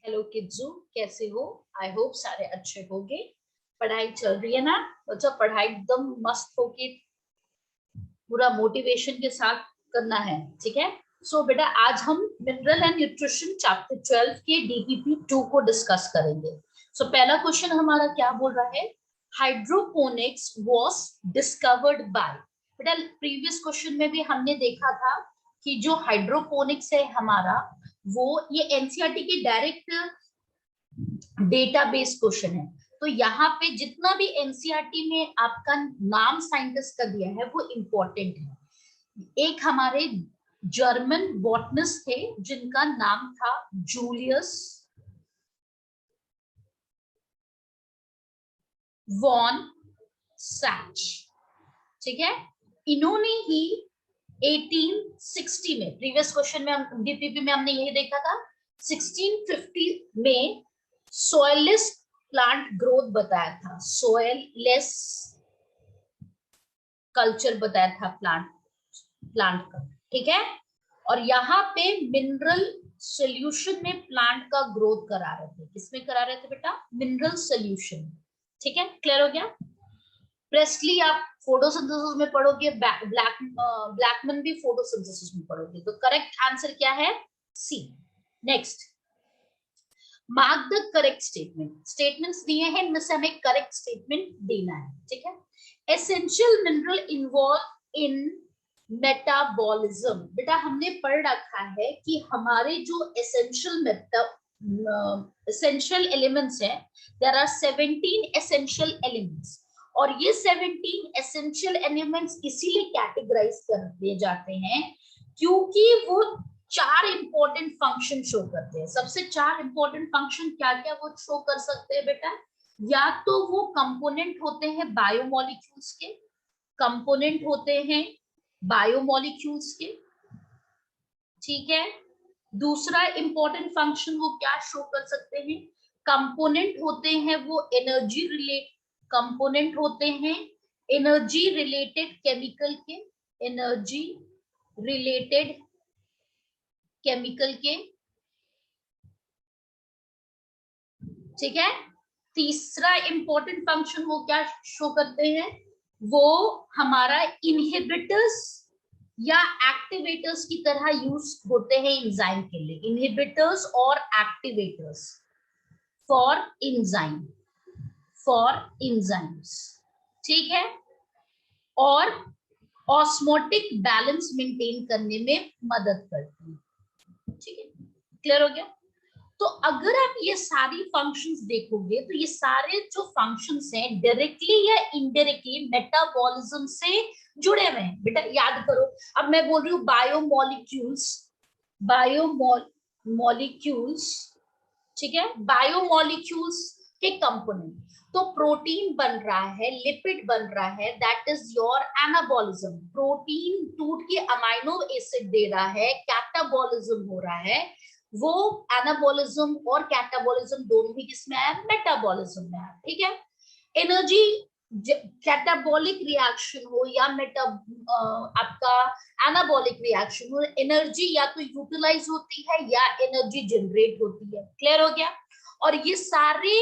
Hello किड्जू, कैसे हो? I hope सारे अच्छे होंगे। पढ़ाई चल रही है ना? तो जब पढ़ाई एकदम मस्त होके पूरा मोटिवेशन के साथ करना है, ठीक है। सो बेटा, आज हम मिनरल एंड न्यूट्रिशन चैप्टर 12 के डीपीपी 2 को डिस्कस करेंगे। सो पहला क्वेश्चन हमारा क्या बोल रहा है? Hydroponics was discovered by. बेटा, प्रीवियस क्वेश्चन में भी हमने देखा था कि जो हाइड्रोपोनिक्स है हमारा, वो ये एनसीईआरटी के डायरेक्ट डेटाबेस क्वेश्चन है। तो यहाँ पे जितना भी एनसीईआरटी में आपका नाम साइंटिस्ट का दिया है वो इम्पोर्टेंट है। एक हमारे जर्मन बॉटनिस्ट थे जिनका नाम था जूलियस वॉन सैच, ठीक है। इन्होंने ही 1860 में, प्रीवियस क्वेश्चन में हम डीपीपी में हमने यही देखा था, 1650 में सॉइललेस प्लांट ग्रोथ बताया था, सॉइललेस कल्चर बताया था प्लांट प्लांट का, ठीक है। और यहाँ पे मिनरल सोल्यूशन में प्लांट का ग्रोथ करा रहे थे। किसमें करा रहे थे बेटा? मिनरल सोल्यूशन, ठीक है। क्लियर हो गया? प्रेस्टली आप फोटोसिंथेसिस में पढ़ोगे, ब्लैकमन भी फोटोसिंथेसिस में पढ़ोगे। तो करेक्ट आंसर क्या है? C. Next, mark the correct statement. Statements दिए हैं, इनमें से हमें करेक्ट स्टेटमेंट देना है, ठीक है। एसेंशियल मिनरल इन्वॉल्व इन मेटाबॉलिज्म। बेटा, हमने पढ़ रखा है कि हमारे जो एसेंशियल एलिमेंट्स हैं, देयर आर 17 एसेंशियल एलिमेंट्स। और ये 17 एसेंशियल एलिमेंट्स इसीलिए कैटेगराइज कर दिए जाते हैं क्योंकि वो चार इंपॉर्टेंट फंक्शन शो करते हैं। सबसे चार इंपॉर्टेंट फंक्शन क्या क्या वो शो कर सकते हैं बेटा? या तो वो कंपोनेंट होते हैं बायोमोलिक्यूल्स के, कंपोनेंट होते हैं बायोमोलिक्यूल्स के, ठीक है। दूसरा इंपॉर्टेंट फंक्शन वो क्या शो कर सकते हैं? कंपोनेंट होते हैं वो एनर्जी रिलेट कंपोनेंट होते हैं एनर्जी रिलेटेड केमिकल के, एनर्जी रिलेटेड केमिकल के, ठीक है। तीसरा इंपॉर्टेंट फंक्शन वो क्या शो करते हैं? वो हमारा इनहिबिटर्स या एक्टिवेटर्स की तरह यूज होते हैं एंजाइम के लिए। इनहिबिटर्स और activators for enzyme, for enzymes, ठीक है। और ऑस्मोटिक बैलेंस मेंटेन करने में मदद करती है, ठीक है। क्लियर हो गया? तो अगर आप ये सारी फंक्शंस देखोगे तो ये सारे जो फंक्शंस हैं डायरेक्टली या इनडायरेक्टली मेटाबॉलिज्म से जुड़े हुए हैं। बेटा याद करो, अब मैं बोल रही हूँ बायोमोलिक्यूल्स, बायोमोलिक्यूल्स, ठीक है। बायोमोलिक्यूल्स के कंपोनेंट, तो प्रोटीन बन रहा है, लिपिड बन रहा है, that is your anabolism. Protein टूट के अमाइनो एसिड दे रहा है, कैटाबॉलिज्म हो रहा है। वो एनाबॉलिज्म और कैटाबॉलिज्म दोनों ही किसमें आया? मेटाबॉलिज्म में आया, ठीक है। एनर्जी, कैटाबॉलिक रिएक्शन हो या आपका एनाबॉलिक रिएक्शन हो, एनर्जी या तो यूटिलाइज होती है या एनर्जी जनरेट होती है। क्लियर हो गया? और ये सारे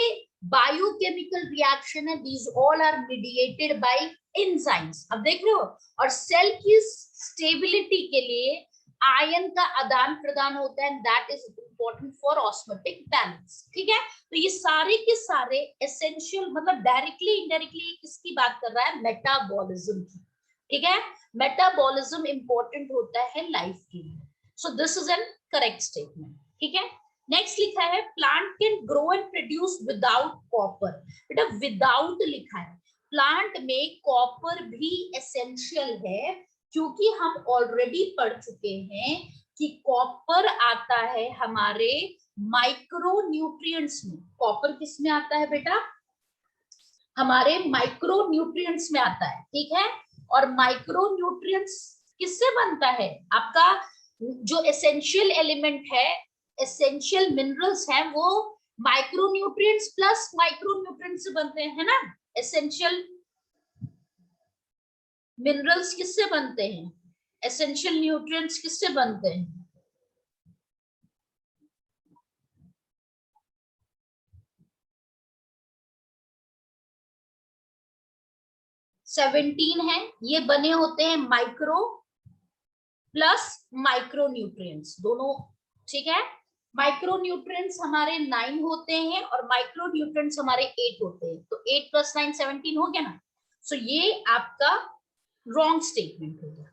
बायोकेमिकल रिएक्शन है, these all are mediated by enzymes. अब देख रहे हो? और सेल की स्टेबिलिटी के लिए आयन का आदान प्रदान होता है, that is important for osmotic balance, ठीक है। तो ये सारे के सारे एसेंशियल, मतलब डायरेक्टली इनडायरेक्टली किसकी बात कर रहा है? मेटाबॉलिज्म की, ठीक है। मेटाबॉलिज्म इंपॉर्टेंट होता है लाइफ के लिए। So this is an correct statement, ठीक है। नेक्स्ट लिखा है plant can grow and produce without copper. बेटा विदाउट लिखा है, प्लांट में कॉपर भी एसेंशियल है क्योंकि हम ऑलरेडी पढ़ चुके हैं कि कॉपर आता है हमारे माइक्रो न्यूट्रिएंट्स में। कॉपर किस में आता है बेटा? हमारे माइक्रो न्यूट्रिएंट्स में आता है, ठीक है। और माइक्रो न्यूट्रिएंट्स किससे बनता है? आपका जो एसेंशियल एलिमेंट है, एसेंशियल मिनरल्स हैं, वो micro nutrients plus micro nutrients से बनते हैं, है ना। एसेंशियल मिनरल्स किससे बनते हैं? एसेंशियल न्यूट्रिएंट्स किससे बनते हैं? 17 है, ये बने होते हैं माइक्रो प्लस माइक्रो न्यूट्रिएंट्स दोनों, ठीक है। माइक्रो न्यूट्रिएंट्स हमारे 9 होते हैं और माइक्रो न्यूट्रिएंट्स हमारे 8 होते हैं, तो 8 + 9 17 हो गया ना। सो ये आपका रॉन्ग स्टेटमेंट हो गया।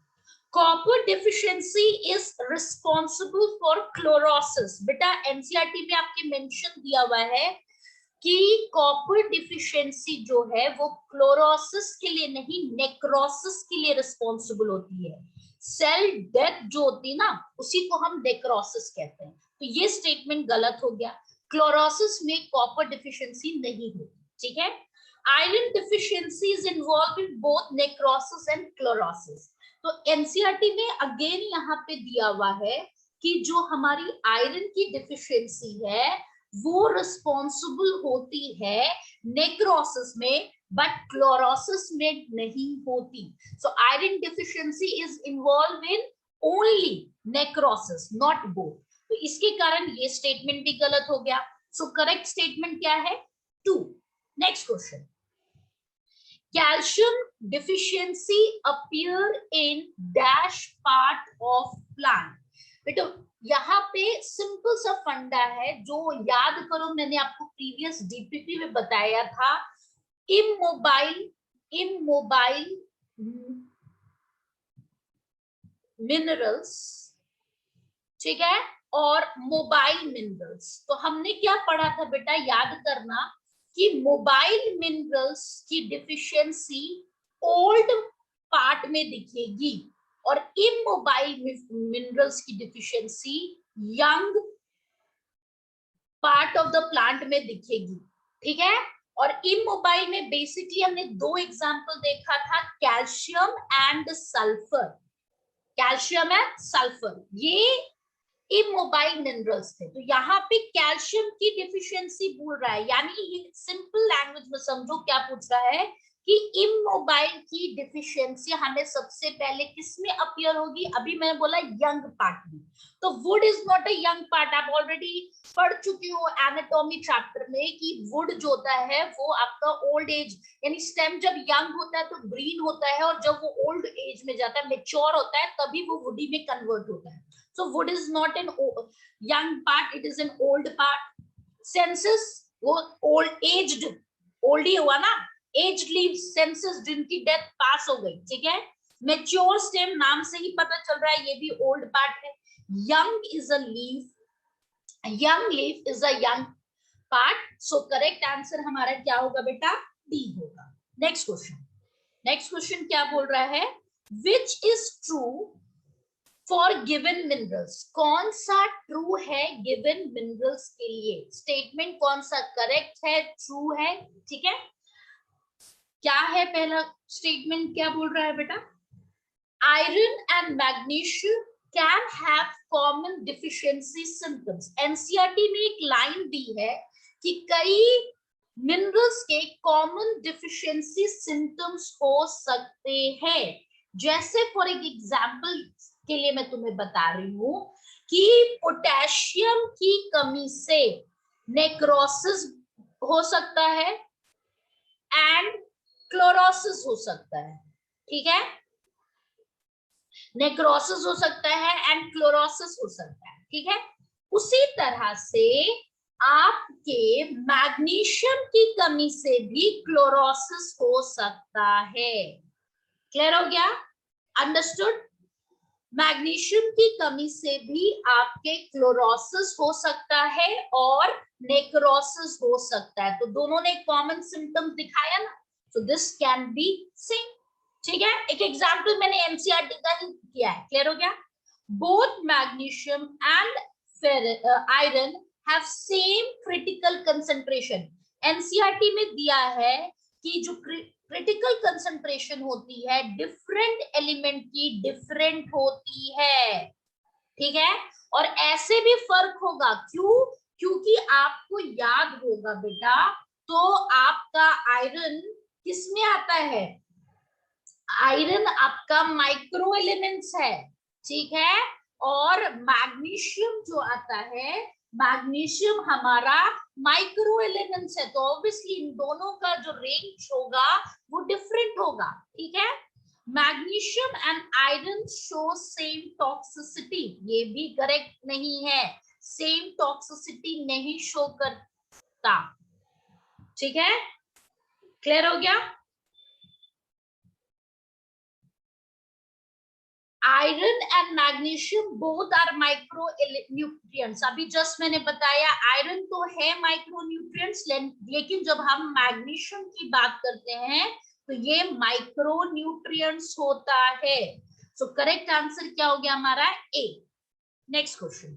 Copper deficiency is responsible for chlorosis. बेटा एनसीईआरटी में आपके मेंशन दिया हुआ है कि कॉपर डिफिशियंसी जो है वो क्लोरोसिस के लिए नहीं, नेक्रोसिस के लिए रिस्पॉन्सिबल होती है। सेल डेथ जो होती है ना, उसी को हम नेक्रोसिस कहते हैं। तो ये स्टेटमेंट गलत हो गया। क्लोरोसिस में कॉपर डिफिशियंसी नहीं होती, ठीक है। Iron deficiency is involve in both necrosis and chlorosis. तो एनसीईआरटी में अगेन यहाँ पे दिया हुआ है कि जो हमारी आयरन की डिफिशियंसी है वो रिस्पॉन्सिबल होती है नेक्रोसिस में, बट क्लोरोसिस में नहीं होती। So iron deficiency is involve in only necrosis, not both. तो इसके कारण ये स्टेटमेंट भी गलत हो गया। सो करेक्ट स्टेटमेंट क्या है? 2। Next question, calcium deficiency appear in dash part of plant. बेटा यहाँ पे सिंपल सा फंडा है जो याद करो, मैंने आपको प्रीवियस डीपीपी में बताया था। इमोबाइल मिनरल्स, ठीक है, और मोबाइल मिनरल्स। तो हमने क्या पढ़ा था बेटा, याद करना कि मोबाइल मिनरल्स की डिफिशियंसी ओल्ड पार्ट में दिखेगी और इमोबाइल मिनरल्स की deficiency young part of the plant में दिखेगी, ठीक है। और इमोबाइल में बेसिकली हमने 2 एग्जांपल देखा था, calcium and sulphur. Calcium and sulphur ये इमोबाइल मिनरल्स थे। तो यहाँ पे कैल्शियम की डिफिशियंसी बोल रहा है, यानी ये सिंपल लैंग्वेज में समझो क्या पूछ रहा है कि इमोबाइल की डिफिशियंसी हमें सबसे पहले किसमें अपीयर होगी? अभी मैंने बोला यंग पार्ट में। तो would is not a young part. आप ऑलरेडी पढ़ चुकी हो एनाटॉमी चैप्टर में कि वुड जो होता है वो आपका ओल्ड एज, यानी स्टेम जब यंग होता है तो ग्रीन होता है, और जब वो ओल्ड एज में जाता है, मेच्योर होता है, तभी वो वुडी में कन्वर्ट होता है। So wood is not an young part, it is an old part. Senses वो old aged, old ही हुआ ना, aged leaves, senses जिनकी डेथ पास हो गई, ठीक है। Mature stem नाम से ही पता चल रहा है ये भी old part है। Young is a leaf, young leaf is a young part. So correct answer हमारा क्या होगा बेटा? D होगा। Next question क्या बोल रहा है? Which is true for given minerals. कौन सा ट्रू है गिवन मिनरल्स के लिए? स्टेटमेंट कौन सा करेक्ट है, ट्रू है, ठीक है। क्या है पहला स्टेटमेंट, क्या बोल रहा है बेटा? Iron and magnesium can have common deficiency symptoms. NCERT में एक लाइन दी है कि कई मिनरल्स के कॉमन डिफिशियंसी सिम्टम्स हो सकते हैं। जैसे फॉर एग्जाम्पल के लिए मैं तुम्हें बता रही हूं कि पोटेशियम की कमी से नेक्रोसिस हो सकता है एंड क्लोरोसिस हो सकता है, ठीक है। नेक्रोसिस हो सकता है एंड क्लोरोसिस हो सकता है, ठीक है। उसी तरह से आपके मैग्नीशियम की कमी से भी क्लोरोसिस हो सकता है। क्लियर हो गया? अंडरस्टूड? मैग्नीशियम की कमी से भी आपके क्लोरोसिस हो सकता है और नेक्रोसिस हो सकता है। तो दोनों ने कॉमन सिम्टम्स दिखाया ना, so this can be same, ठीक है। एक एग्जांपल मैंने एनसीईआरटी का ही किया है। क्लियर हो गया? Both magnesium and iron have same critical concentration. NCERT में दिया है कि जो क्रिटिकल कंसंट्रेशन होती है डिफरेंट एलिमेंट की डिफरेंट होती है, ठीक है। और ऐसे भी फर्क होगा, क्यों? क्योंकि आपको याद होगा बेटा, तो आपका आयरन किसमें आता है? आयरन आपका माइक्रो एलिमेंट्स है, ठीक है। और मैग्नीशियम जो आता है, मैग्नीशियम हमारा माइक्रो एलिमेंट्स है, तो ऑब्वियसली इन दोनों का जो रेंज होगा वो डिफरेंट होगा, ठीक है। Magnesium and iron show same toxicity, ये भी करेक्ट नहीं है, सेम टॉक्सिसिटी नहीं शो करता, ठीक है, क्लियर हो गया। Iron and magnesium both are micronutrients, अभी जस्ट मैंने बताया आयरन तो है माइक्रो न्यूट्रिएंट्स, लेकिन जब हम मैग्नीशियम की बात करते हैं तो ये माइक्रो न्यूट्रिएंट्स होता है। सो करेक्ट आंसर क्या हो गया हमारा, A. Next question,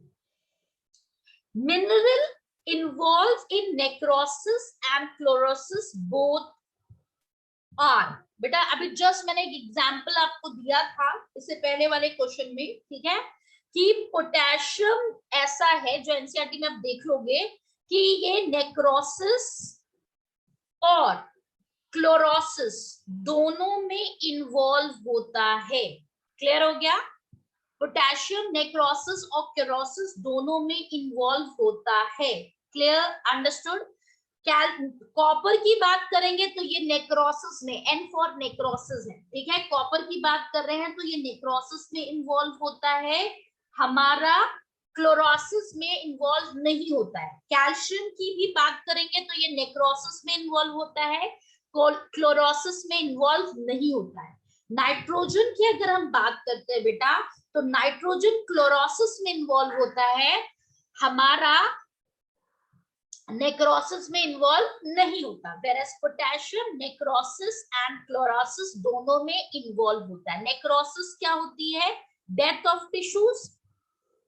mineral involve in necrosis and chlorosis both are. बेटा अभी जस्ट मैंने एक एग्जांपल आपको दिया था इससे पहले वाले क्वेश्चन में, ठीक है, कि पोटेशियम ऐसा है जो एनसीईआरटी में आप देख लोगे कि ये नेक्रोसिस और क्लोरोसिस दोनों में इन्वॉल्व होता है, क्लियर हो गया। पोटेशियम नेक्रोसिस और क्लोरोसिस दोनों में इन्वॉल्व होता है, क्लियर, अंडरस्टूड। कॉपर की बात करेंगे तो ये नेक्रोसिस में, एन फॉर नेक्रोसिस है, ठीक है, कॉपर की बात कर रहे हैं तो ये नेक्रोसिस में इन्वॉल्व होता है, हमारा क्लोरोसिस में इन्वॉल्व नहीं होता है। कैल्शियम की भी बात करेंगे तो ये नेक्रोसिस में इन्वॉल्व होता है, क्लोरोसिस में इन्वॉल्व नहीं होता है। नाइट्रोजन की अगर हम बात करते हैं बेटा, तो नाइट्रोजन क्लोरोसिस में इन्वॉल्व होता है, हमारा नेक्रोसिस में इन्वॉल्व नहीं होता। Whereas potassium necrosis and chlorosis दोनों में इन्वॉल्व होता है। नेक्रोसिस क्या होती है, death of tissues,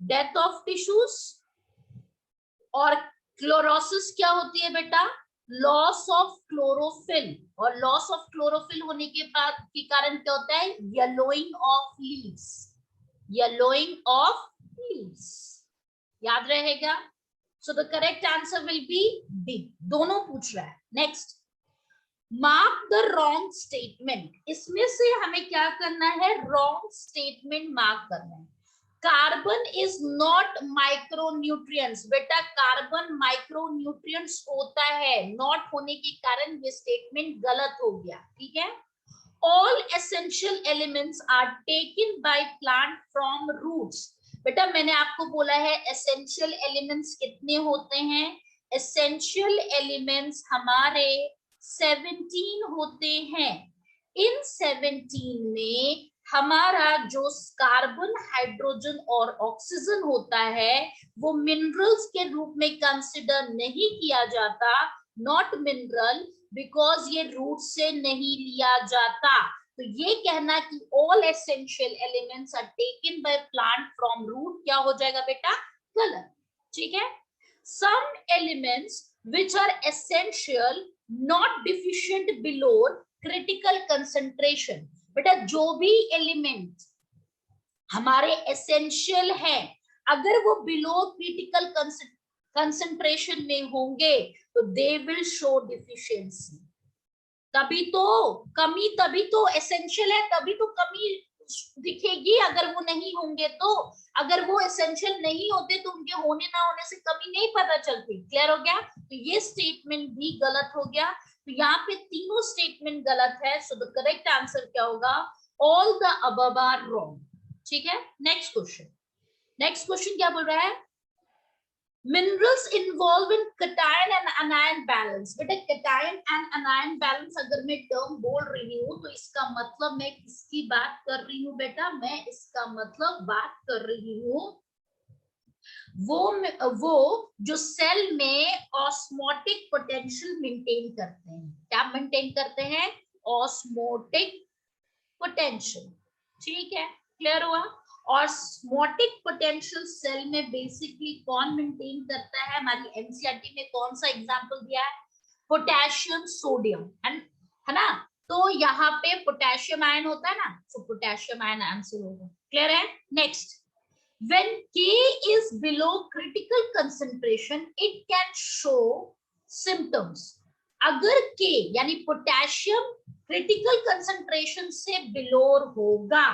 death of tissues, और क्लोरोसिस क्या होती है बेटा, लॉस ऑफ क्लोरोफिल, और लॉस ऑफ क्लोरोफिल होने के बाद के कारण क्या होता है, yellowing of leaves, yellowing of leaves, याद रहेगा। So the correct answer will be B. दोनों पूछ रहा है। Next, mark the wrong statement. इसमें से हमें क्या करना है, wrong statement mark करना है। कार्बन इज नॉट माइक्रोन्यूट्रिएंट्स, बेटा कार्बन माइक्रोन्यूट्रिएंट्स होता है, नॉट होने के कारण ये स्टेटमेंट गलत हो गया, ठीक है। All essential elements are taken by plant from roots, बेटा मैंने आपको बोला है एसेंशियल एलिमेंट्स कितने होते हैं, एसेंशियल एलिमेंट्स हमारे 17 होते हैं। इन 17 में हमारा जो कार्बन, हाइड्रोजन और ऑक्सीजन होता है वो मिनरल्स के रूप में कंसिडर नहीं किया जाता, नॉट मिनरल, बिकॉज ये रूट से नहीं लिया जाता। तो ये कहना कि all essential elements are taken by plant from root क्या हो जाएगा बेटा, गलत, ठीक है। Some elements which are essential not deficient below critical concentration, बेटा जो भी एलिमेंट हमारे एसेंशियल है अगर वो बिलो क्रिटिकल कंसंट्रेशन में होंगे तो दे विल शो डिफिशियंसी, तभी तो कमी, तभी तो एसेंशियल है तभी तो कमी दिखेगी, अगर वो नहीं होंगे तो, अगर वो एसेंशियल नहीं होते तो उनके होने ना होने से कमी नहीं पता चलती, क्लियर हो गया। तो ये स्टेटमेंट भी गलत हो गया, तो यहाँ पे तीनों स्टेटमेंट गलत है, सो द करेक्ट आंसर क्या होगा, all the above are wrong, ठीक है। नेक्स्ट क्वेश्चन, नेक्स्ट क्वेश्चन क्या बोल रहा है, minerals involve in cation and अनायन balance, बेटा कैटायन एंड अनायन बैलेंस अगर मैं टर्म बोल रही हूँ तो इसका मतलब मैं किसकी बात कर रही हूँ बेटा, मैं इसका मतलब बात कर रही हूँ वो जो सेल में ऑस्मोटिक पोटेंशियल मेंटेन करते हैं, क्या मेंटेन करते हैं, ऑस्मोटिक पोटेंशियल, ठीक है, क्लियर हुआ। ऑस्मोटिक पोटेंशियल सेल में बेसिकली कौन मेंटेन करता है, हमारी एनसीईआरटी में कौन सा एग्जांपल दिया है, पोटेशियम सोडियम, है ना, तो यहाँ पे पोटेशियम आयन होता है ना, तो पोटेशियम आयन आंसर होगा, क्लियर है। Next, when K is below critical concentration, it can show symptoms. अगर K यानी पोटेशियम क्रिटिकल कंसंट्रेशन से बिलो होगा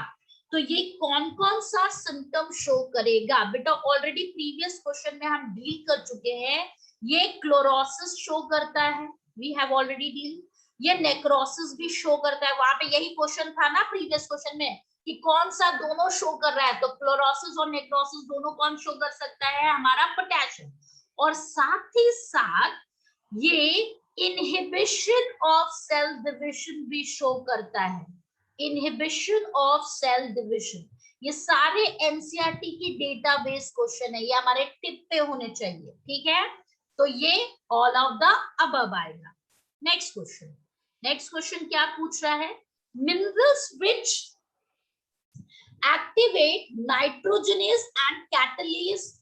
तो ये कौन कौन सा सिम्टम शो करेगा बेटा? ऑलरेडी प्रीवियस क्वेश्चन में हम डील कर चुके हैं। ये क्लोरोसिस शो करता है, वी हैव ऑलरेडी डील। ये नेक्रोसिस भी शो करता है, वहां पे यही क्वेश्चन था ना प्रीवियस क्वेश्चन में कि कौन सा दोनों शो कर रहा है, तो क्लोरोसिस और नेक्रोसिस दोनों कौन शो कर सकता है? हमारा पोटेशियम। और साथ ही साथ ये इनहिबिशन ऑफ सेल डिविजन भी शो करता है, इनहिबिशन ऑफ सेल डिविजन। ये सारे एनसीईआरटी की डेटाबेस क्वेश्चन है, ये हमारे टिप पे होने चाहिए, ठीक है? तो ये ऑल ऑफ द अबव आएगा। नेक्स्ट क्वेश्चन, नेक्स्ट क्वेश्चन क्या पूछ रहा है? Minerals which activate nitrogenase and catalase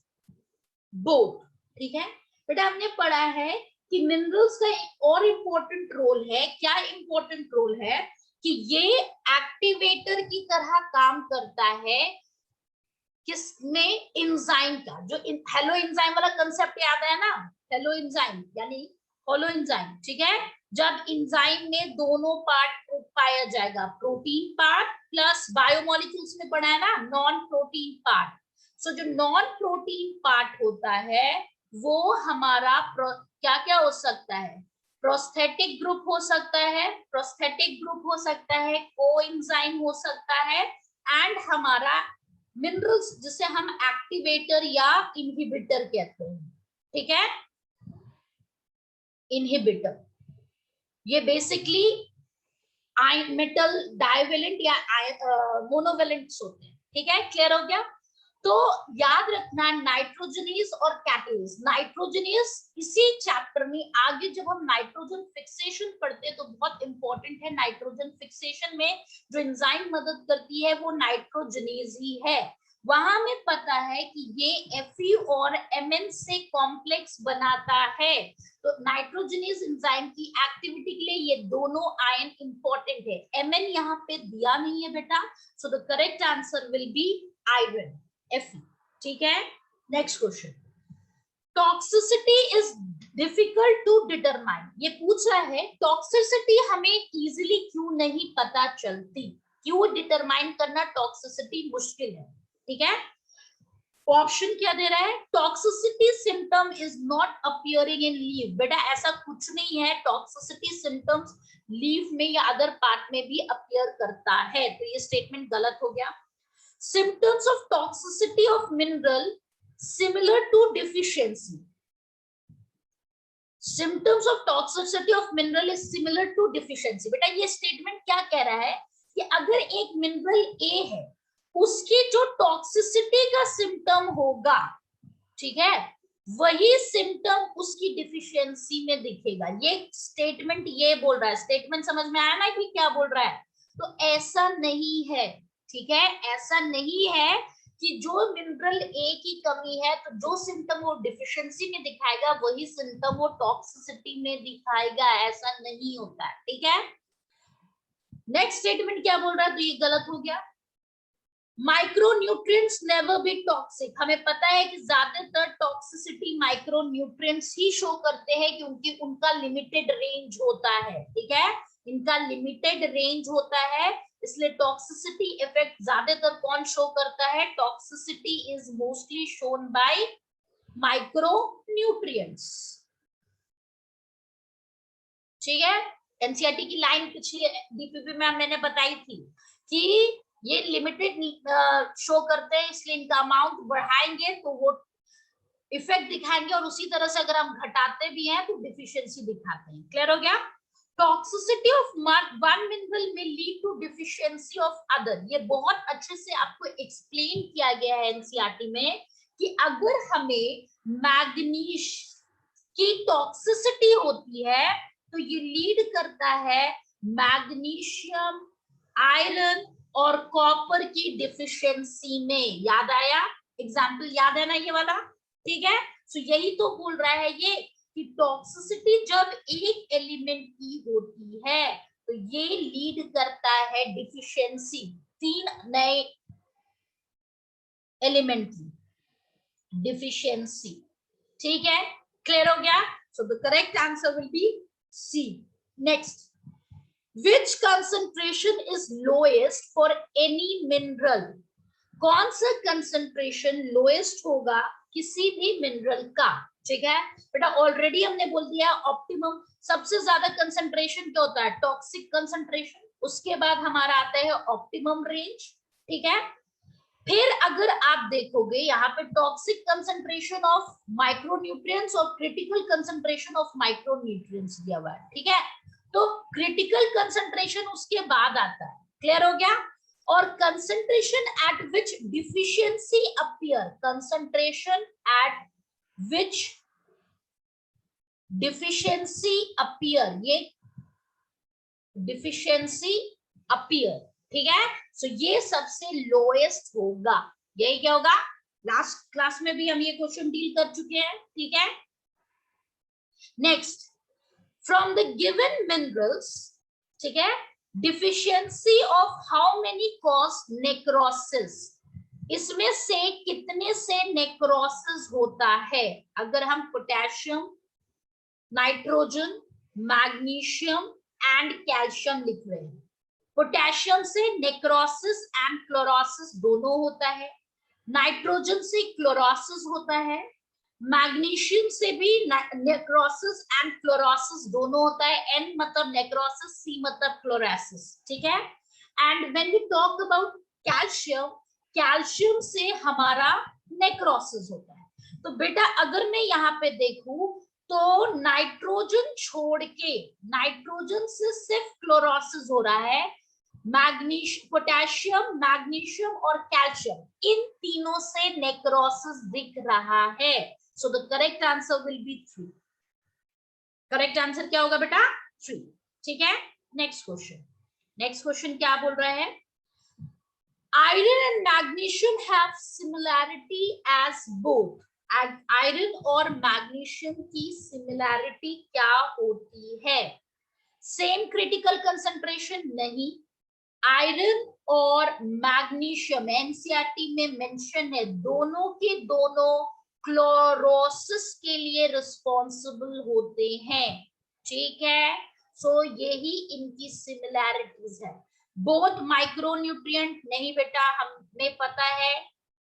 both, ठीक है बेटा? हमने पढ़ा है कि मिनरल्स का एक और इंपॉर्टेंट रोल है। क्या इंपॉर्टेंट रोल है? कि ये एक्टिवेटर की तरह काम करता है, किसमें? एंजाइम का। जो हेलो एंजाइम वाला कंसेप्ट याद है ना, हेलो एंजाइम यानी होलो एंजाइम, ठीक है? जब एंजाइम में दोनों पार्ट पाया जाएगा, प्रोटीन पार्ट प्लस बायोमोलिक्यूल्स में पढ़ा है ना नॉन प्रोटीन पार्ट। सो जो नॉन प्रोटीन पार्ट होता है वो हमारा क्या क्या हो सकता है? प्रोस्थेटिक ग्रुप हो सकता है, प्रोस्थेटिक ग्रुप हो सकता है, कोएंजाइम हो सकता है, एंड हमारा मिनरल्स जिसे हम एक्टिवेटर या इनहिबिटर कहते हैं, ठीक है? इनहिबिटर ये बेसिकली मेटल डाइवेलेंट या मोनोवेलेंट्स होते हैं, ठीक है? क्लियर हो गया? तो याद रखना नाइट्रोजनीस और कैटलिस। नाइट्रोजनीस इसी चैप्टर में आगे जब हम नाइट्रोजन फिक्सेशन पढ़ते हैं तो बहुत इंपॉर्टेंट है। नाइट्रोजन फिक्सेशन में जो एंजाइम मदद करती है वो नाइट्रोजनीज ही है। वहां में पता है कि ये Fe और Mn से कॉम्प्लेक्स बनाता है। तो नाइट्रोजनीज एंजाइम की एक्टिविटी के लिए ये दोनों आयन इंपॉर्टेंट है। Mn यहाँ पे दिया नहीं है बेटा, so the correct answer will be iron, Fe, ठीक है? Next question, toxicity is difficult to determine. ये पूछ रहा है टॉक्सिसिटी हमें इजीली क्यों नहीं पता चलती, क्यों डिटरमाइन करना टॉक्सिसिटी मुश्किल है, ठीक है? ऑप्शन क्या दे रहा है? Toxicity symptom is not appearing in leave. बेटा ऐसा कुछ नहीं है, टॉक्सिसिटी सिम्टम्स लीव में या अदर पार्ट में भी अपियर करता है, तो ये स्टेटमेंट गलत हो गया। Symptoms of toxicity of mineral similar to deficiency. Symptoms of toxicity of mineral is similar to deficiency. बेटा ये स्टेटमेंट क्या कह रहा है कि अगर एक मिनरल ए है उसकी जो टॉक्सिसिटी का सिम्टम होगा, ठीक है, वही सिम्टम उसकी डिफिशियंसी में दिखेगा। ये स्टेटमेंट ये बोल रहा है। स्टेटमेंट समझ में आया ना कि क्या बोल रहा है? तो ऐसा नहीं है, ठीक है? ऐसा नहीं है कि जो मिनरल ए की कमी है तो जो सिम्टम वो डिफिशियंसी में दिखाएगा वही सिम्टम वो टॉक्सिसिटी में दिखाएगा, ऐसा नहीं होता है, ठीक है? नेक्स्ट स्टेटमेंट क्या बोल रहा है? तो ये गलत हो गया। Micronutrients never be toxic. हमें पता है कि ज्यादातर टॉक्सिसिटी माइक्रोन्यूट्रिएंट्स ही शो करते हैं कि उनका लिमिटेड रेंज होता है, ठीक है? इनका लिमिटेड रेंज होता है, इसलिए टॉक्सिसिटी इफेक्ट ज्यादातर कौन शो करता है? Toxicity is mostly shown by micronutrients, ठीक है? एनसीईआरटी की लाइन पिछली डीपीपी में मैंने बताई थी कि ये लिमिटेड शो करते हैं, इसलिए इनका अमाउंट बढ़ाएंगे तो वो इफेक्ट दिखाएंगे, और उसी तरह से अगर हम घटाते भी हैं तो डिफिशियंसी दिखाते हैं। क्लियर हो गया? टॉक्सिसिटी ऑफ वन मिनरल में lead to deficiency of other. ये बहुत अच्छे से आपको एक्सप्लेन किया गया है एनसीईआरटी में कि अगर हमें मैग्नीज की टॉक्सिसिटी होती है तो ये लीड करता है मैग्नीशियम, आयरन और कॉपर की डिफिशियंसी में। याद आया? एग्जाम्पल याद है ना ये वाला, ठीक है? सो यही तो बोल रहा है ये कि टॉक्सिसिटी जब एक एलिमेंट की होती है तो ये लीड करता है डिफिशियंसी, 3 नए एलिमेंट की डिफिशियंसी, ठीक है? क्लियर हो गया? So the correct answer will be C. Next, Which concentration is lowest for any mineral? कौन सा कंसंट्रेशन लोएस्ट होगा किसी भी मिनरल का? ठीक है बेटा, ऑलरेडी हमने बोल दिया ऑप्टिमम। सबसे ज्यादा कंसंट्रेशन क्या होता है? Toxic concentration. उसके बाद हमारा आता है ऑप्टिमम रेंज। ठीक है, फिर अगर आप देखोगे यहाँ पे टॉक्सिक कंसंट्रेशन ऑफ माइक्रोन्यूट्रिएंट्स और क्रिटिकल कंसंट्रेशन ऑफ माइक्रोन्यूट्रिएंट्स दिया हुआ है। ठीक है, तो क्रिटिकल कंसंट्रेशन उसके बाद आता है। क्लियर हो गया? और कंसंट्रेशन एट विच डिफिशियंसी अपीयर, कंसंट्रेशन एट विच डिफिशियंसी अपीयर, ये डिफिशियंसी अपीयर। ठीक है, सो ये सबसे लोएस्ट होगा। यही क्या होगा? लास्ट क्लास में भी हम ये क्वेश्चन डील कर चुके हैं। ठीक है, next, from the given minerals, ठीक है, deficiency of how many cause necrosis, इसमें से कितने से नेक्रोसिस होता है? अगर हम potassium, nitrogen, magnesium and calcium लिख रहे हैं, पोटेशियम से नेक्रोसिस एंड क्लोरोसिस दोनों होता है, नाइट्रोजन से क्लोरोसिस होता है, मैग्नीशियम से भी नेक्रोसिस एंड क्लोरोसिस दोनों होता है। एन मतलब नेक्रोसिस, सी मतलब क्लोरोसिस। ठीक है, and when we talk about calcium, calcium से हमारा नेक्रोसिस होता है। तो बेटा अगर मैं यहाँ पे देखूं तो नाइट्रोजन छोड़ के, नाइट्रोजन से सिर्फ क्लोरोसिस हो रहा है, पोटेशियम, मैग्नीशियम और कैल्शियम, इन तीनों से नेक्रोसिस दिख रहा है। So the correct answer will B 3। Correct answer क्या होगा बेटा? 3। ठीक है, नेक्स्ट क्वेश्चन। नेक्स्ट क्वेश्चन क्या बोल रहा है? Iron and magnesium have similarity as both. Iron और मैग्नीशियम की सिमिलैरिटी क्या होती है? सेम क्रिटिकल कंसंट्रेशन नहीं। आयरन और मैग्नीशियम एनसीईआरटी में मेंशन है, दोनों के दोनों क्लोरोसिस के लिए रिस्पॉन्सिबल होते हैं। ठीक है, सो यही इनकी सिमिलैरिटीज है। बोथ माइक्रोन्यूट्रिएंट नहीं बेटा, हमें पता है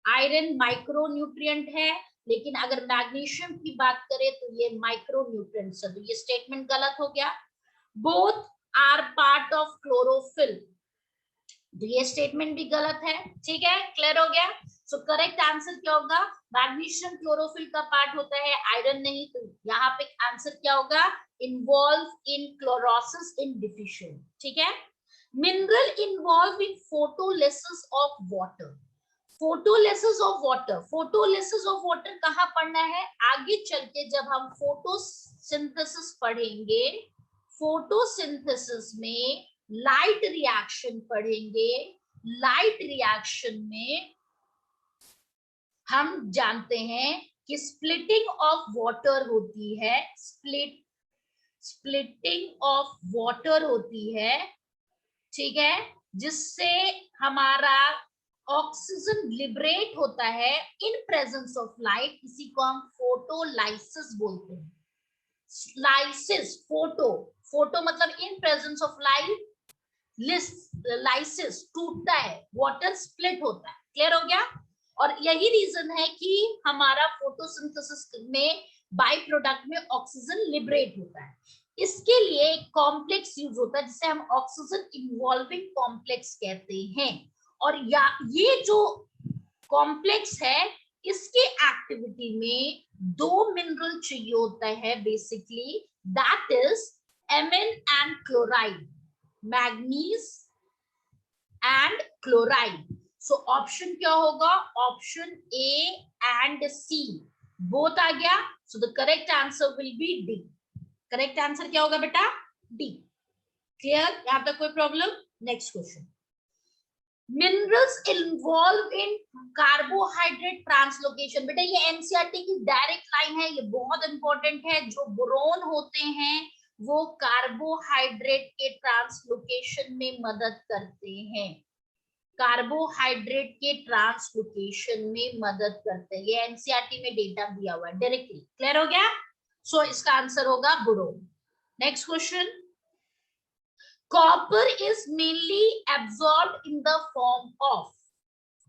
आयरन माइक्रोन्यूट्रिएंट है, लेकिन अगर मैग्नीशियम की बात करें तो ये माइक्रोन्यूट्रिएंट है, तो ये स्टेटमेंट गलत हो गया। Both are part of chlorophyll, ये स्टेटमेंट भी गलत है। ठीक है, क्लियर हो गया? सो करेक्ट आंसर क्या होगा? मैग्नीशियम क्लोरोफिल का पार्ट होता है, आयरन नहीं। तो यहाँ पे आंसर क्या होगा? Involve in chlorosis in deficient. ठीक है, mineral involve in photolysis of water. Photolysis of water, photolysis of water कहाँ पढ़ना है? आगे चल के जब हम फोटोसिंथेसिस पढ़ेंगे, फोटोसिंथेसिस में लाइट रिएक्शन पढ़ेंगे। लाइट रिएक्शन में हम जानते हैं कि स्प्लिटिंग ऑफ वाटर होती है, स्प्लिटिंग ऑफ वाटर होती है। ठीक है, जिससे हमारा ऑक्सीजन लिबरेट होता है इन प्रेजेंस ऑफ लाइट। इसी को हम फोटोलाइसिस बोलते हैं। लाइसिस, फोटो, फोटो मतलब in presence of light, lysis टूटता है, वाटर स्प्लिट होता है। क्लियर हो गया? और यही रीजन है कि हमारा फोटोसिंथेसिस में बाय प्रोडक्ट में ऑक्सीजन लिबरेट होता है। इसके लिए एक कॉम्प्लेक्स यूज होता है जिसे हम ऑक्सीजन इन्वॉल्विंग कॉम्प्लेक्स कहते हैं। और ये जो कॉम्प्लेक्स है, इसके एक्टिविटी में दो मिनरल चाहिए होता है basically, that is MN and chloride, manganese and chloride. So option क्या होगा? Option A and C both आ गया। So the correct answer will be D. Correct answer क्या होगा बेटा? डी। क्लियर? यहां तक कोई problem? Next question. Minerals involve in carbohydrate translocation. बेटा ये एनसीईआरटी की डायरेक्ट लाइन है, ये बहुत इंपॉर्टेंट है। जो बोरोन होते हैं वो कार्बोहाइड्रेट के ट्रांसलोकेशन में मदद करते हैं, कार्बोहाइड्रेट के ट्रांसलोकेशन में मदद करते हैं। ये एनसीईआरटी में डेटा दिया हुआ है डायरेक्टली। क्लियर हो गया? सो इसका आंसर होगा boron. Next question. Copper is mainly absorb in the form of,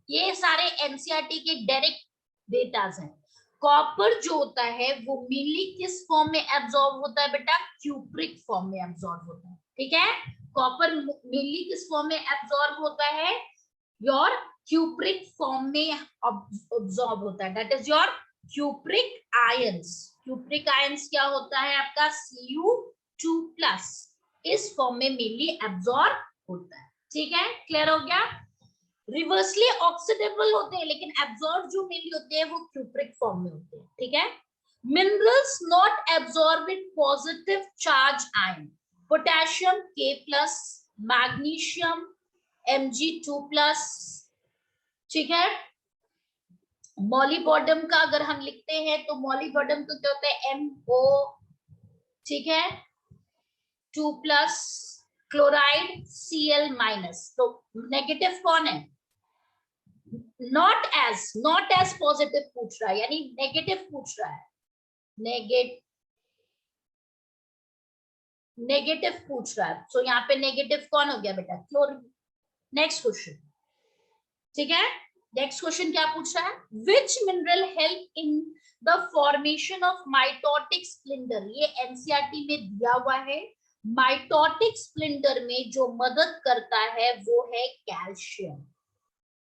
ये सारे एनसीईआरटी के डायरेक्ट डेटाज हैं। कॉपर जो होता है वो मेनली किस फॉर्म में एब्सॉर्ब होता है बेटा, क्यूप्रिक फॉर्म में एब्सॉर्ब होता है, ठीक है। कॉपर मेनली किस फॉर्म में एब्सॉर्ब होता है, योर क्यूप्रिक फॉर्म में एब्सॉर्ब होता है, that is your cupric ions. Cupric ions क्या होता है आपका, Cu2+, इस फॉर्म में मेनली एब्सॉर्ब होता है, ठीक है, क्लियर हो गया। रिवर्सली ऑक्सीडेबल होते हैं, लेकिन एब्सॉर्ब जो मेनली होते हैं वो क्यूप्रिक फॉर्म में होते हैं, ठीक है। Minerals not absorb with positive charge ion, potassium K+, magnesium Mg2+, ठीक है। मॉलीबॉडम का अगर हम लिखते हैं तो मॉलीबॉडम तो क्या होता है, MO, ठीक है, 2+, क्लोराइड Cl-, तो नेगेटिव कौन है, नॉट एज पॉजिटिव पूछ रहा है, यानी नेगेटिव पूछ रहा है, नेगेटिव पूछ रहा है, तो यहाँ पे नेगेटिव कौन हो गया बेटा, क्लोरीन। नेक्स्ट क्वेश्चन, ठीक है, नेक्स्ट क्वेश्चन क्या पूछ रहा है, which mineral help in the formation of mitotic spindle, ये एनसीईआरटी में दिया हुआ है। माइटोटिक स्प्लिंडर में जो मदद करता है वो है कैल्शियम।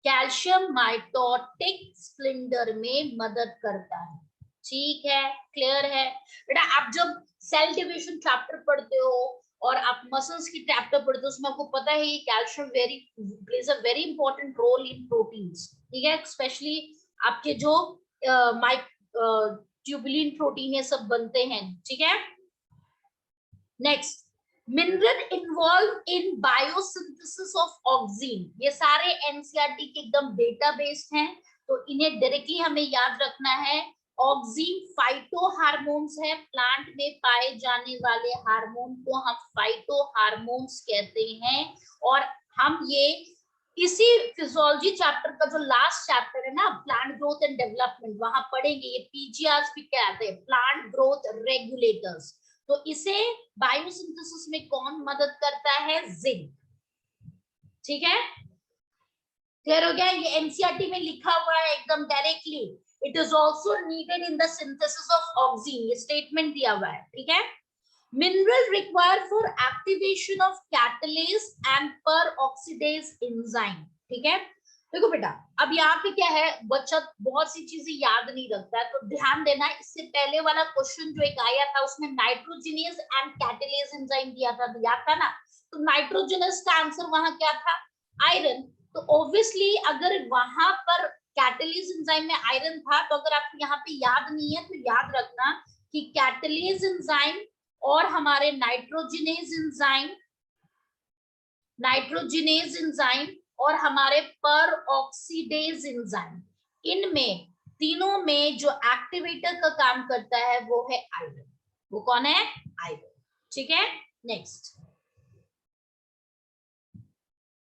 कैल्शियम माइटोटिक स्प्लिंडर में मदद करता है, ठीक है, क्लियर है बेटा। आप जब सेल डिवीजन चैप्टर पढ़ते हो और आप मसल्स की चैप्टर पढ़ते हो, उसमें आपको पता है ये calcium plays a very important role in proteins, ठीक है, स्पेशली आपके जो ट्यूबुलिन प्रोटीन ये सब बनते हैं, ठीक है। Next, mineral involve in biosynthesis of oxygen, ये सारे एनसीईआरटी के एकदम डेटा बेस्ड हैं, तो इन्हें डायरेक्टली हमें याद रखना है। ऑक्सीन फाइटो हार्मोन्स है, प्लांट में पाए जाने वाले हार्मोन को हम फाइटो हार्मोन्स कहते हैं, और हम ये इसी फिजियोलॉजी चैप्टर का जो लास्ट चैप्टर है ना, प्लांट ग्रोथ एंड डेवलपमेंट, वहां पढ़ेंगे ये पीजीआरस भी कहते हैं, प्लांट ग्रोथ रेगुलेटर्स। तो इसे बायोसिंथेसिस में कौन मदद करता है, जिंक, ठीक है, क्लियर हो गया। ये एनसीईआरटी में लिखा हुआ है एकदम directly, it is also needed in the synthesis of oxygen, ये स्टेटमेंट दिया हुआ है, ठीक है। Mineral require for activation of catalase and पर ऑक्सीडेज एंजाइम, ठीक है। देखो बेटा, अब यहाँ पे क्या है, बच्चा बहुत सी चीजें याद नहीं रखता है, तो ध्यान देना। इससे पहले वाला क्वेश्चन जो एक आया था उसमें नाइट्रोजिनेज एंड कैटलेज एंजाइम दिया था, याद था ना, तो नाइट्रोजिनस का आंसर वहां क्या था, आयरन। तो ऑब्वियसली अगर वहां पर कैटलेज एंजाइम में आयरन था, तो अगर आपको यहाँ पे याद नहीं है तो याद रखना कि कैटलेज एंजाइम और हमारे नाइट्रोजिनेज एंजाइम और हमारे पर ऑक्सीडेज एंजाइम, इनमें तीनों में जो एक्टिवेटर का काम करता है वो है आयरन। वो कौन है, आयरन, ठीक है। Next,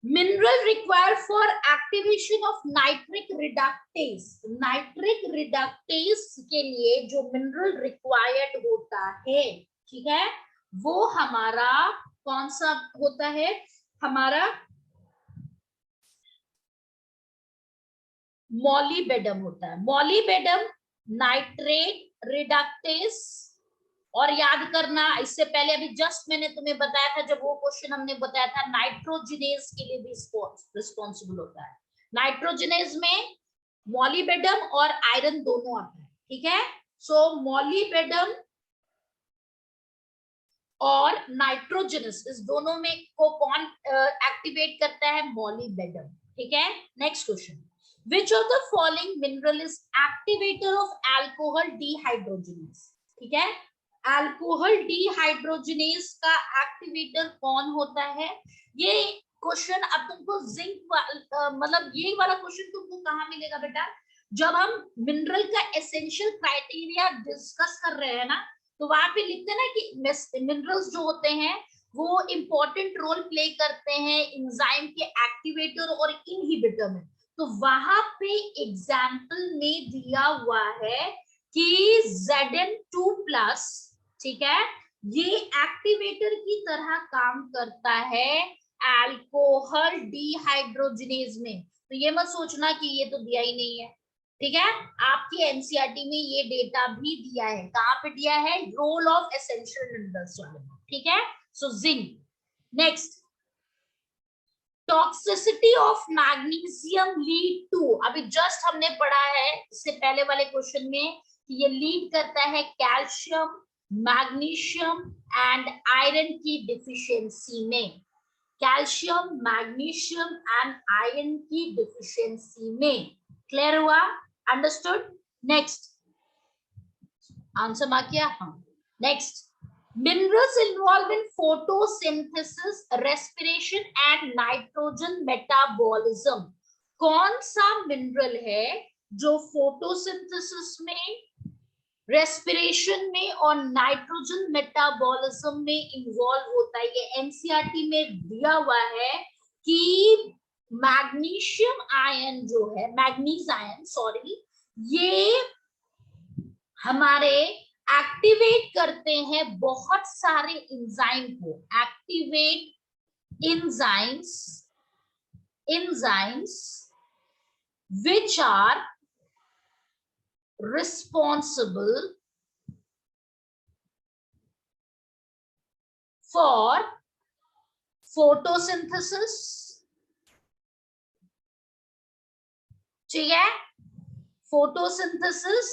mineral require for activation of nitric reductase, nitric reductase के लिए जो मिनरल रिक्वायर्ड होता है, ठीक है, वो हमारा कौन सा होता है, हमारा मॉलीबेडम होता है। मॉलीबेडम नाइट्रेट रिडक्टेज, और याद करना इससे पहले अभी जस्ट मैंने तुम्हें बताया था, जब वो क्वेश्चन हमने बताया था, नाइट्रोजिनेज के लिए भी रिस्पॉन्सिबल होता है। नाइट्रोजिनेज में मॉलीबेडम और आयरन दोनों आता है, ठीक है। सो मॉलीबेडम और नाइट्रोजनस, इस दोनों में को कौन एक्टिवेट करता है, मॉलीबेडम, ठीक है। Next question, which of the following mineral is activator of alcohol dehydrogenase, ठीक है। अल्कोहल डिहाइड्रोजनेस का एक्टिवेटर कौन होता है, ये क्वेश्चन अब तुमको जिंक मतलब ये वाला क्वेश्चन तुमको कहाँ मिलेगा बेटा, जब हम मिनरल का एसेंशियल क्राइटेरिया डिस्कस कर रहे हैं ना, तो वहां पे लिखते हैं ना कि मिनरल्स जो होते हैं वो इंपॉर्टेंट रोल प्ले करते हैं एंजाइम के एक्टिवेटर और इनहिबिटर में, तो वहां पे एग्जाम्पल में दिया हुआ है कि Zn2+, ठीक है, ये एक्टिवेटर की तरह काम करता है अल्कोहल डिहाइड्रोजिनेज में। तो ये मत सोचना कि ये तो दिया ही नहीं है, ठीक है। आपकी एनसीईआरटी में ये डेटा भी दिया है, कहां पे दिया है, रोल ऑफ एसेंशियल मिनरल्स वाले में, ठीक है। So zinc. Next, toxicity of magnesium lead to, अभी जस्ट हमने पढ़ा है इससे पहले वाले क्वेश्चन में कि ये लीड करता है कैल्शियम, मैग्नीशियम एंड आयरन की डिफिशियंसी में। कैल्शियम, मैग्नीशियम एंड आयरन की डिफिशियंसी में। क्लियर हुआ? अंडरस्टूड? नेक्स्ट, आंसर मार्क किया? हाँ। Next, minerals involved in photosynthesis, respiration and nitrogen metabolism। कौन सा मिनरल है जो फोटोसिंथेसिस में, रेस्पिरेशन में और नाइट्रोजन मेटाबॉलिज्म में इन्वॉल्व होता है? ये एनसीईआरटी में दिया हुआ है कि मैग्नीशियम आयन जो है, मैग्नीज आयन सॉरी, ये हमारे एक्टिवेट करते हैं बहुत सारे एंजाइम को, activate enzymes which are responsible for photosynthesis, ठीक है। फोटोसिंथेसिस,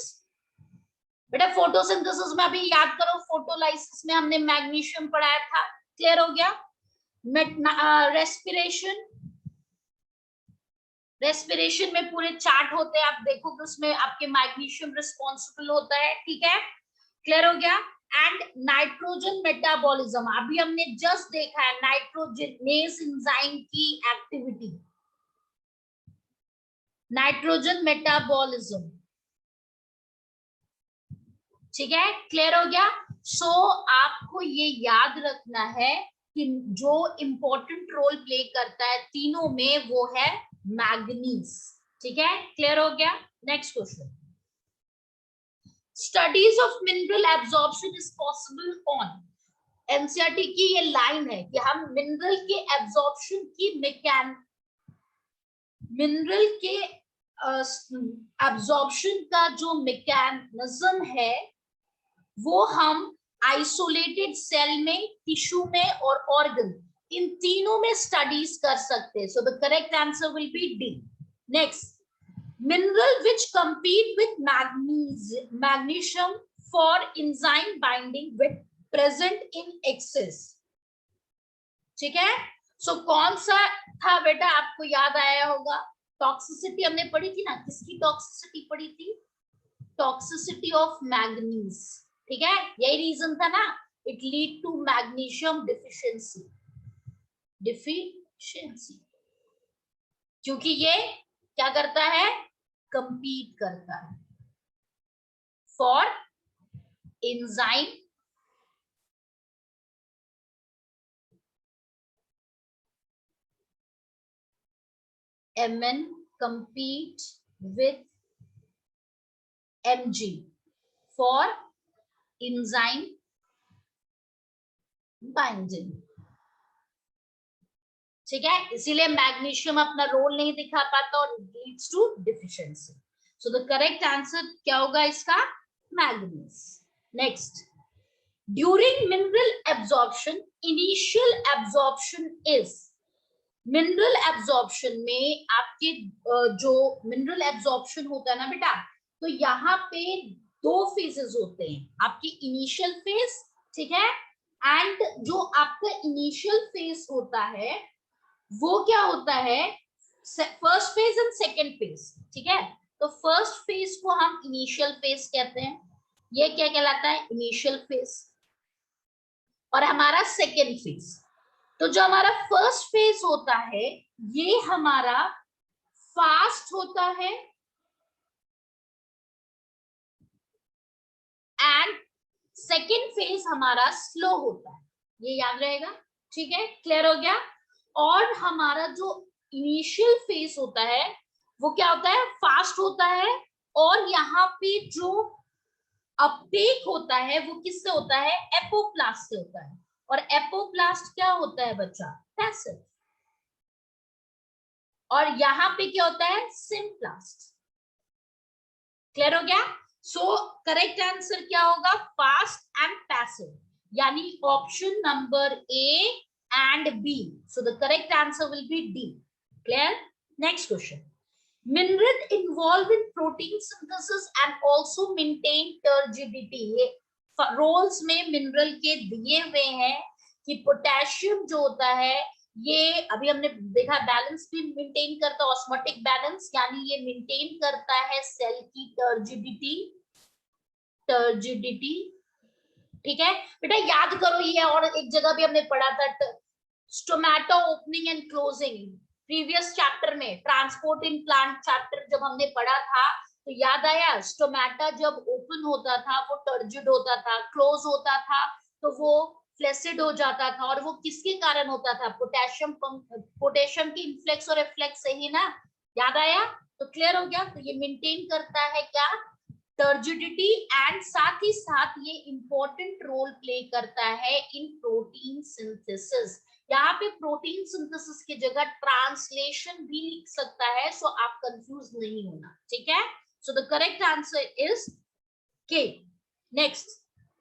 बेटा फोटोसिंथेसिस में अभी याद करो, फोटोलाइसिस में हमने मैग्नीशियम पढ़ाया था, क्लियर हो गया। रेस्पिरेशन, रेस्पिरेशन में पूरे चार्ट होते हैं, आप देखोगे उसमें आपके मैग्नीशियम रिस्पॉन्सिबल होता है, ठीक है, क्लियर हो गया। एंड नाइट्रोजन मेटाबॉलिज्म, अभी हमने जस्ट देखा है नाइट्रोजनेज एंजाइम की एक्टिविटी, नाइट्रोजन मेटाबॉलिज्म, ठीक है, क्लियर हो गया। सो आपको ये याद रखना है कि जो इंपॉर्टेंट रोल प्ले करता है तीनों में वो है मैग्नीज, ठीक है, क्लियर हो गया। Next question, studies of mineral absorption is possible on, NCERT की ये लाइन है कि हम मिनरल के एब्जॉर्प्शन की मिनरल के एब्जॉर्प्शन का जो मैकेनिज्म है वो हम आइसोलेटेड सेल में, टिश्यू में और ऑर्गन, इन तीनों में स्टडीज कर सकते हैं। सो the correct answer will be D. Next, mineral which compete with magnesium for enzyme binding with present in excess, ठीक है। सो कौन सा था बेटा, आपको याद आया होगा, टॉक्सिसिटी हमने पढ़ी थी ना, किसकी टॉक्सिसिटी पढ़ी थी, टॉक्सिसिटी ऑफ मैग्नीज, ठीक है, यही रीजन था ना, it lead to magnesium deficiency, क्योंकि ये क्या करता है, कंपीट करता है for enzyme Mn compete with Mg for enzyme binding, ठीक है, इसीलिए मैग्नीशियम अपना रोल नहीं दिखा पाता और leads to deficiency. So the correct answer क्या होगा इसका, manganese. Next, during mineral absorption initial absorption is, mineral absorption में आपके जो मिनरल एब्जॉर्प्शन होता है ना बेटा, तो यहाँ पे दो फेजेस होते हैं, आपकी इनिशियल फेज, ठीक है, एंड जो आपका इनिशियल फेज होता है वो क्या होता है, first phase and second phase, ठीक है। तो फर्स्ट फेज को हम इनिशियल फेज कहते हैं, ये क्या कहलाता है, इनिशियल फेज, और हमारा सेकेंड फेज। तो जो हमारा फर्स्ट फेज होता है ये हमारा फास्ट होता है एंड सेकेंड फेज हमारा स्लो होता है, ये याद रहेगा, ठीक है, क्लियर हो गया। और हमारा जो इनिशियल फेज होता है वो क्या होता है, फास्ट होता है, और यहाँ पे जो अपटेक होता है वो किससे होता है, एपोप्लास्ट से होता है। और एपोप्लास्ट क्या होता है बच्चा, पैसिव। और यहां पे क्या होता है, सिम्प्लास्ट। क्लियर हो गया। सो करेक्ट आंसर क्या होगा, फास्ट एंड पैसिव, यानी option number A and B. So the correct answer will be D. Clear. Next question, mineral involved in protein synthesis and also maintain turgidity। ये roles में mineral के दिए हुए हैं कि पोटेशियम जो होता है ये अभी हमने देखा बैलेंस भी मेंटेन करता है, ऑस्मोटिक बैलेंस, यानी ये मेंटेन करता है सेल की टर्जिडिटी। टर्जिडिटी ठीक है बेटा, याद करो ये, और एक जगह भी हमने पढ़ा था stomata opening and closing, previous chapter में ट्रांसपोर्ट इन प्लांट चैप्टर जब हमने पढ़ा था तो याद आया, स्टोमेटा जब ओपन होता था वो टर्जिड होता था, क्लोज होता था तो वो फ्लेसिड हो जाता था। और वो किसके कारण होता था, पोटेशियम की इन्फ्लेक्स और रिफ्लेक्स से ही ना, याद आया। तो क्लियर हो गया। तो ये मेंटेन करता है क्या, टर्जिडिटी, एंड साथ ही साथ ये इंपॉर्टेंट रोल प्ले करता है इन प्रोटीन सिंथेसिस। यहाँ पे प्रोटीन सिंथेसिस की जगह ट्रांसलेशन भी लिख सकता है, सो आप कंफ्यूज नहीं होना, ठीक है। So the correct answer is K. Next,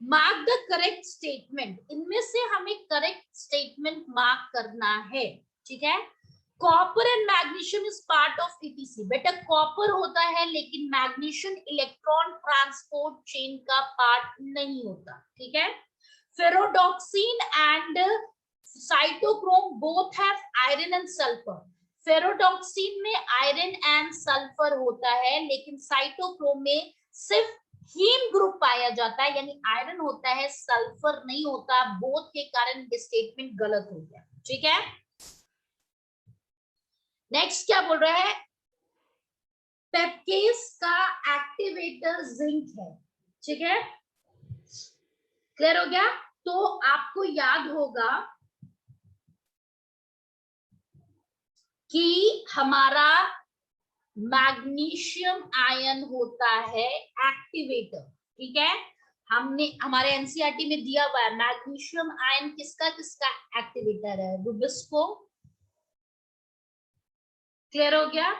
mark the correct statement. इनमें से हमें करेक्ट स्टेटमेंट मार्क करना है, ठीक है। Copper and magnesium is part of ETC. बेटा कॉपर होता है लेकिन मैग्नीशियम इलेक्ट्रॉन ट्रांसपोर्ट चेन का पार्ट नहीं होता, ठीक है। Ferredoxin and cytochrome both have iron and sulphur. Ferredoxin में आयरन एंड सल्फर होता है लेकिन साइटोक्रोम में सिर्फ हीम ग्रुप पाया जाता है, यानी आयरन होता है सल्फर नहीं होता। बोथ के कारण ये स्टेटमेंट गलत हो गया, ठीक है। नेक्स्ट क्या बोल रहा है, पेप्केस का एक्टिवेटर जिंक है, ठीक है। क्लियर हो गया। तो आपको याद होगा कि हमारा मैग्नीशियम आयन होता है एक्टिवेटर, ठीक है। हमने हमारे एनसीईआरटी में दिया हुआ है मैग्नीशियम आयन किसका किसका एक्टिवेटर है, रुबिस्को। क्लियर हो गया।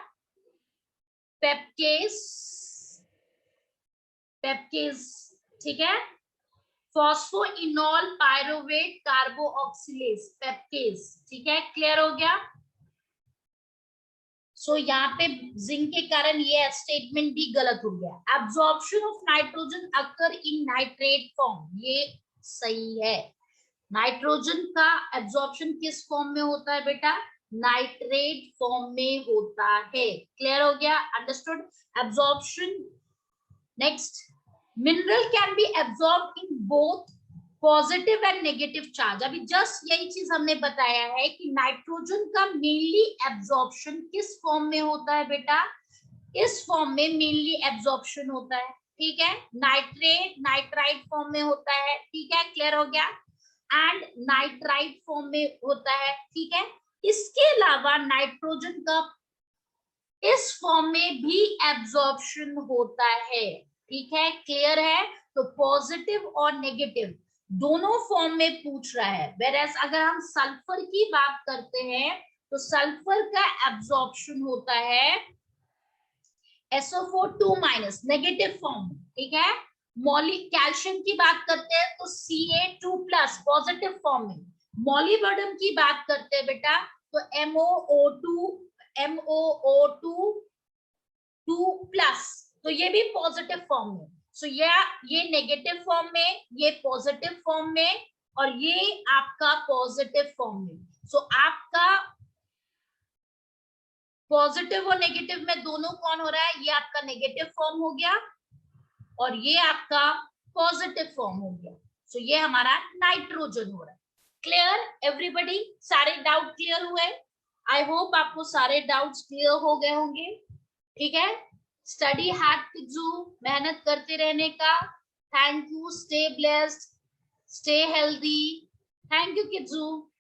पेप्केस, पेप्केस ठीक है। फॉस्फोइनोल पायरोवेट कार्बोऑक्सिलेज, पेप्केस, ठीक है। क्लियर हो गया। सो यहाँ पे जिंक के कारण ये स्टेटमेंट भी गलत हो गया। Absorption of nitrogen occur in nitrate form, ये सही है। नाइट्रोजन का एब्जॉर्प्शन किस फॉर्म में होता है बेटा, नाइट्रेट फॉर्म में होता है। क्लियर हो गया, understood. Absorption. Next, mineral can be absorb in both positive and negative charge. अभी जस्ट यही चीज हमने बताया है कि नाइट्रोजन का मेनली एब्जॉर्प्शन किस फॉर्म में होता है बेटा, इस फॉर्म में मेनली एब्जॉर्प्शन होता है, ठीक है। नाइट्रेट नाइट्राइट फॉर्म में होता है, ठीक है। क्लियर हो गया। एंड नाइट्राइट फॉर्म में होता है, ठीक है। इसके अलावा नाइट्रोजन का इस फॉर्म में भी एब्जॉर्प्शन होता है, ठीक है। क्लियर है। तो पॉजिटिव और नेगेटिव दोनों फॉर्म में पूछ रहा है। वेरएस अगर हम सल्फर की बात करते हैं तो सल्फर का एब्जॉर्प्शन होता है SO4 माइनस नेगेटिव फॉर्म में, ठीक है। कैल्शियम की बात करते हैं तो Ca2 प्लस पॉजिटिव फॉर्म में। मॉलिबडेनम की बात करते हैं बेटा तो MOO2 2 प्लस, तो ये भी पॉजिटिव फॉर्म में। सो ये नेगेटिव फॉर्म में, ये पॉजिटिव फॉर्म में, और ये आपका पॉजिटिव फॉर्म में। सो आपका पॉजिटिव और नेगेटिव में दोनों कौन हो रहा है, ये आपका नेगेटिव फॉर्म हो गया और ये आपका पॉजिटिव फॉर्म हो गया। सो ये हमारा नाइट्रोजन हो रहा है। क्लियर एवरीबॉडी, सारे डाउट क्लियर हुए। आई होप आपको सारे डाउट्स क्लियर हो गए होंगे, ठीक है। स्टडी हार्ड किड्जू, मेहनत करते रहने का। Thank you, stay blessed, stay healthy. Thank you किड्जू।